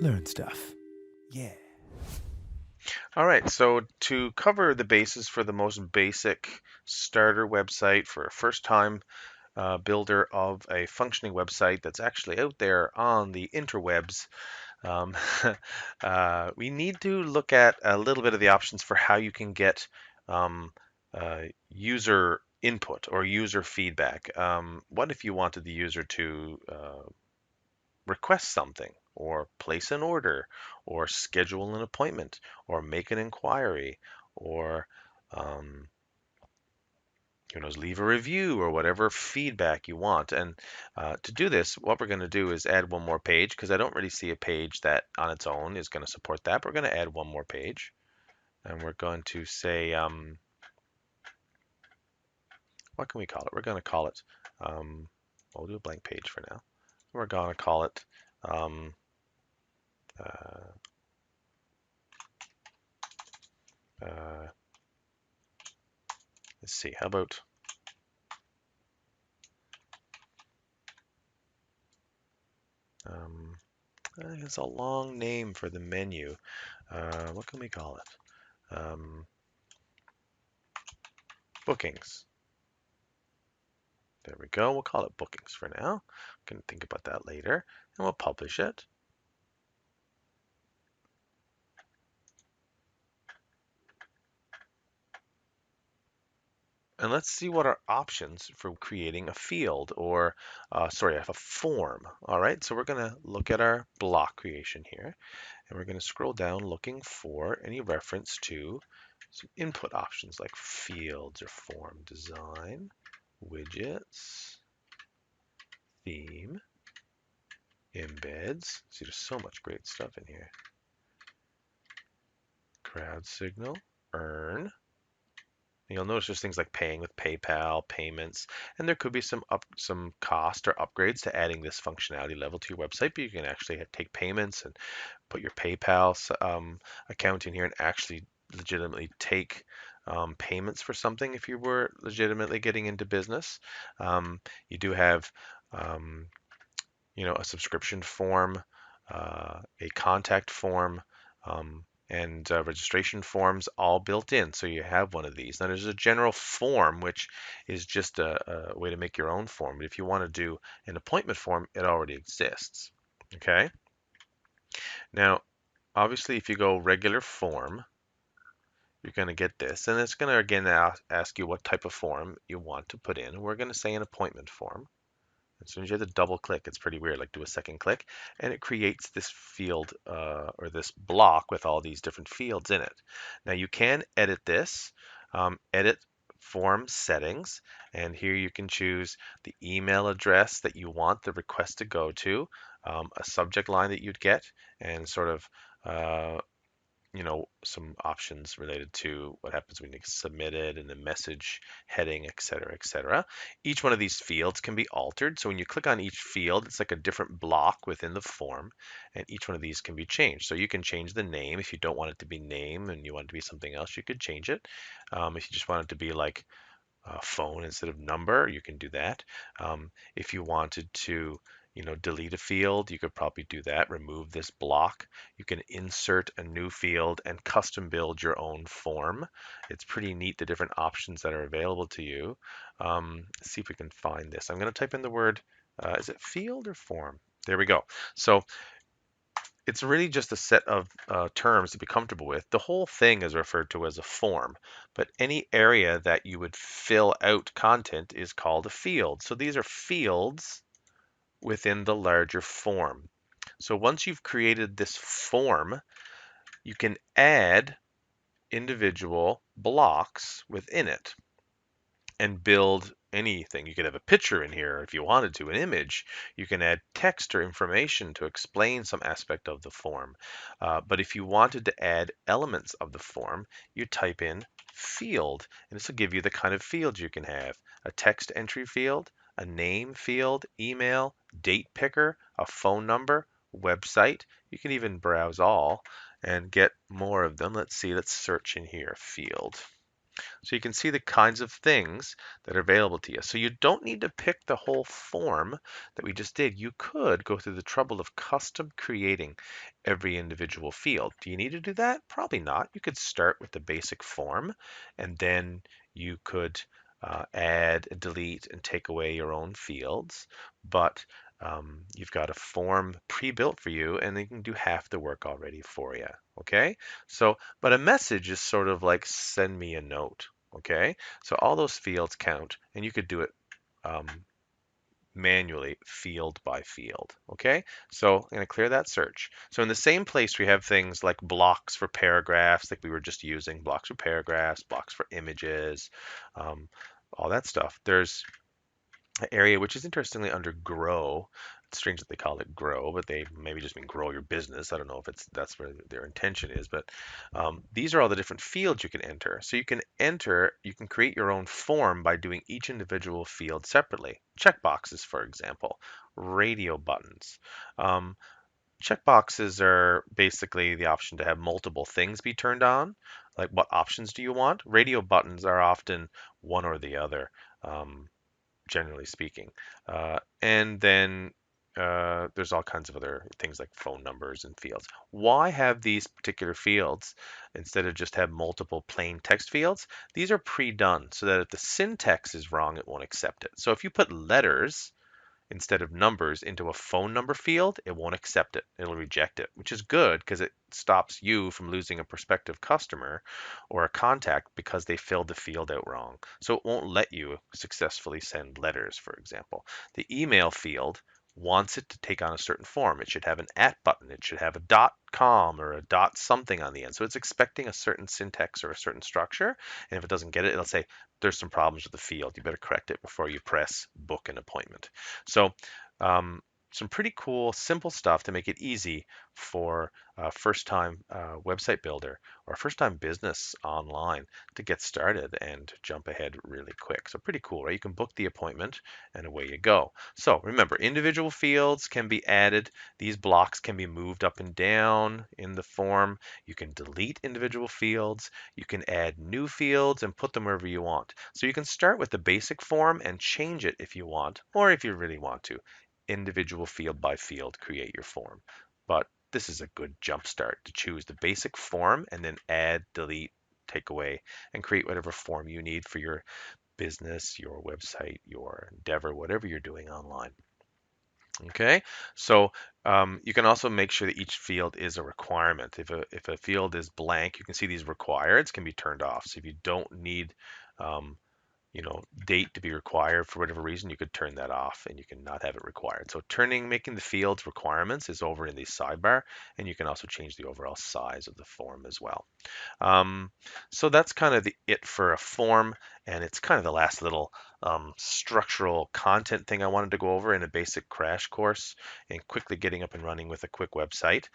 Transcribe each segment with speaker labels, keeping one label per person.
Speaker 1: learn stuff. Yeah.
Speaker 2: All right, so to cover the basis for the most basic starter website for a first-time builder of a functioning website that's actually out there on the interwebs, um, we need to look at a little bit of the options for how you can get um, user input or user feedback. What if you wanted the user to request something or place an order or schedule an appointment or make an inquiry or um, leave a review or whatever feedback you want. And to do this, what we're going to do is add one more page because I don't really see a page that on its own is going to support that. But we're going to add one more page and we're going to say, what can we call it? We're going to call it, we'll do a blank page for now. We're going to call it um, uh, uh, let's see, how about um, it's a long name for the menu. What can we call it? Bookings. There we go. We'll call it bookings for now. We can think about that later, and we'll publish it. And let's see what our options for creating a field or, sorry, a form. All right, so we're going to look at our block creation here, and we're going to scroll down looking for any reference to some input options like fields or form design, widgets, theme, embeds. See, there's so much great stuff in here. Crowd signal, earn. You'll notice there's things like paying with PayPal, payments, and there could be some cost or upgrades to adding this functionality level to your website, but you can actually take payments and put your PayPal account in here and actually legitimately take payments for something if you were legitimately getting into business. You do have um, a subscription form, a contact form, and registration forms all built in. So you have one of these. Now there's a general form, which is just a way to make your own form. But if you want to do an appointment form, it already exists. Okay. Now, obviously, if you go regular form, you're going to get this. And it's going to, again, ask you what type of form you want to put in. We're going to say an appointment form. As soon as you have to double click, it's pretty weird, like do a second click, and it creates this field or this block with all these different fields in it. Now you can edit this, edit form settings, and here you can choose the email address that you want the request to go to, a subject line that you'd get, and sort of some options related to what happens when you submit it and the message heading, et cetera, et cetera. Each one of these fields can be altered. So when you click on each field, it's like a different block within the form, and each one of these can be changed. So you can change the name. If you don't want it to be name and you want it to be something else, you could change it. If you just want it to be like phone instead of number, you can do that. If you wanted to, delete a field, you could probably do that. Remove this block. You can insert a new field and custom build your own form. It's pretty neat the different options that are available to you. Let's see if we can find this. I'm going to type in the word, is it field or form? There we go. So it's really just a set of terms to be comfortable with. The whole thing is referred to as a form, but any area that you would fill out content is called a field. So these are fields within the larger form. So once you've created this form, you can add individual blocks within it and build anything. You could have a picture in here if you wanted to, an image. You can add text or information to explain some aspect of the form. But if you wanted to add elements of the form, you type in field, and this will give you the kind of fields you can have. A text entry field, a name field, email, date picker, a phone number, website. You can even browse all and get more of them. Let's see, let's search in here, field. So you can see the kinds of things that are available to you. So you don't need to pick the whole form that we just did. You could go through the trouble of custom creating every individual field. Do you need to do that? Probably not. You could start with the basic form, and then you could add, delete, and take away your own fields. But you've got a form pre-built for you, and they can do half the work already for you. Okay? So, but a message is sort of like send me a note. Okay? So all those fields count, and you could do it um, manually, field by field. Okay? So I'm going to clear that search. So in the same place, we have things like blocks for paragraphs, like we were just using, blocks for paragraphs, blocks for images, um, all that stuff. There's area, which is interestingly under grow. It's strange that they call it grow, but they maybe just mean grow your business. I don't know if that's where their intention is, but these are all the different fields you can enter. So you can create your own form by doing each individual field separately. Checkboxes, for example, radio buttons. Um, Checkboxes are basically the option to have multiple things be turned on. Like what options do you want? Radio buttons are often one or the other. Generally speaking. And then there's all kinds of other things like phone numbers and fields. Why have these particular fields instead of just have multiple plain text fields? These are pre-done so that if the syntax is wrong, it won't accept it. So if you put letters instead of numbers into a phone number field, it won't accept it. It'll reject it, which is good because it stops you from losing a prospective customer or a contact because they filled the field out wrong. So it won't let you successfully send letters, for example. The email field wants it to take on a certain form. It should have an at button. It should have a dot com or a dot something on the end. So it's expecting a certain syntax or a certain structure. And if it doesn't get it, it'll say, there's some problems with the field. You better correct it before you press book an appointment. So um, some pretty cool, simple stuff to make it easy for a first-time website builder or a first-time business online to get started and jump ahead really quick. So pretty cool, right? You can book the appointment and away you go. So remember, individual fields can be added. These blocks can be moved up and down in the form. You can delete individual fields. You can add new fields and put them wherever you want. So you can start with the basic form and change it if you want, or if you really want to, individual field by field, create your form. But this is a good jump start to choose the basic form and then add, delete, take away, and create whatever form you need for your business, your website, your endeavor, whatever you're doing online. Okay, so you can also make sure that each field is a requirement. If a field is blank, you can see these requireds can be turned off. So if you don't need um, date to be required for whatever reason, you could turn that off and you can not have it required. So making the fields requirements is over in the sidebar, and you can also change the overall size of the form as well. Um, so that's kind of it for a form, and it's kind of the last little structural content thing I wanted to go over in a basic crash course and quickly getting up and running with a quick website.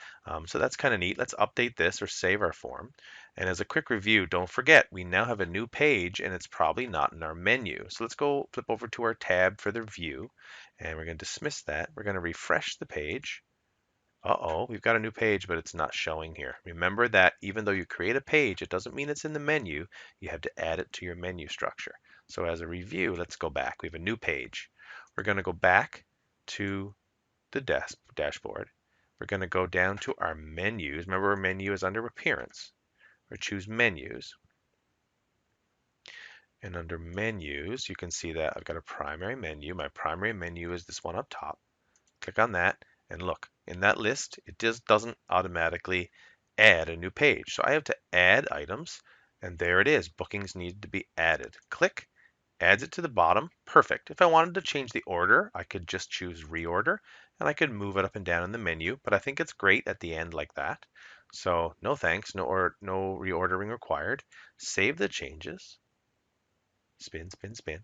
Speaker 2: So that's kind of neat. Let's update this or save our form. And as a quick review, don't forget, we now have a new page and it's probably not in our menu. So let's go flip over to our tab for the view, and we're going to dismiss that. We're going to refresh the page. Uh-oh, we've got a new page, but it's not showing here. Remember that even though you create a page, it doesn't mean it's in the menu. You have to add it to your menu structure. So as a review, let's go back. We have a new page. We're going to go back to the dashboard. We're going to go down to our menus. Remember, our menu is under Appearance. Or choose Menus. And under Menus, you can see that I've got a primary menu. My primary menu is this one up top. Click on that, and look, in that list, it just doesn't automatically add a new page. So I have to add items, and there it is. Bookings need to be added. Click, adds it to the bottom. Perfect. If I wanted to change the order, I could just choose reorder, and I could move it up and down in the menu, but I think it's great at the end like that. So no thanks, no reordering required. Save the changes. Spin, spin, spin.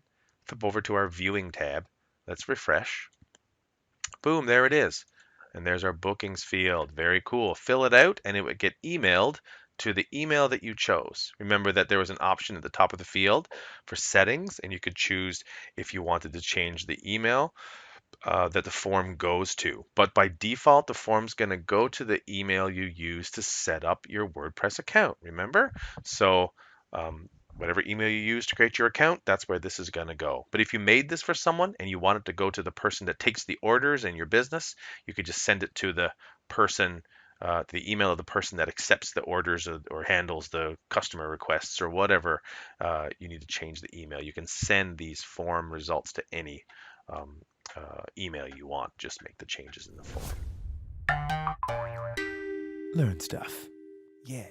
Speaker 2: Flip over to our viewing tab. Let's refresh. Boom, there it is. And there's our bookings field. Very cool. Fill it out and it would get emailed to the email that you chose. Remember that there was an option at the top of the field for settings, and you could choose if you wanted to change the email that the form goes to. But by default, the form's going to go to the email you use to set up your WordPress account. Remember? So whatever email you use to create your account, that's where this is going to go. But if you made this for someone and you want it to go to the person that takes the orders in your business, you could just send it to the person, the email of the person that accepts the orders or handles the customer requests or whatever. You need to change the email. You can send these form results to any um, email you want. Just make the changes in the form.
Speaker 1: Learn stuff. Yeah.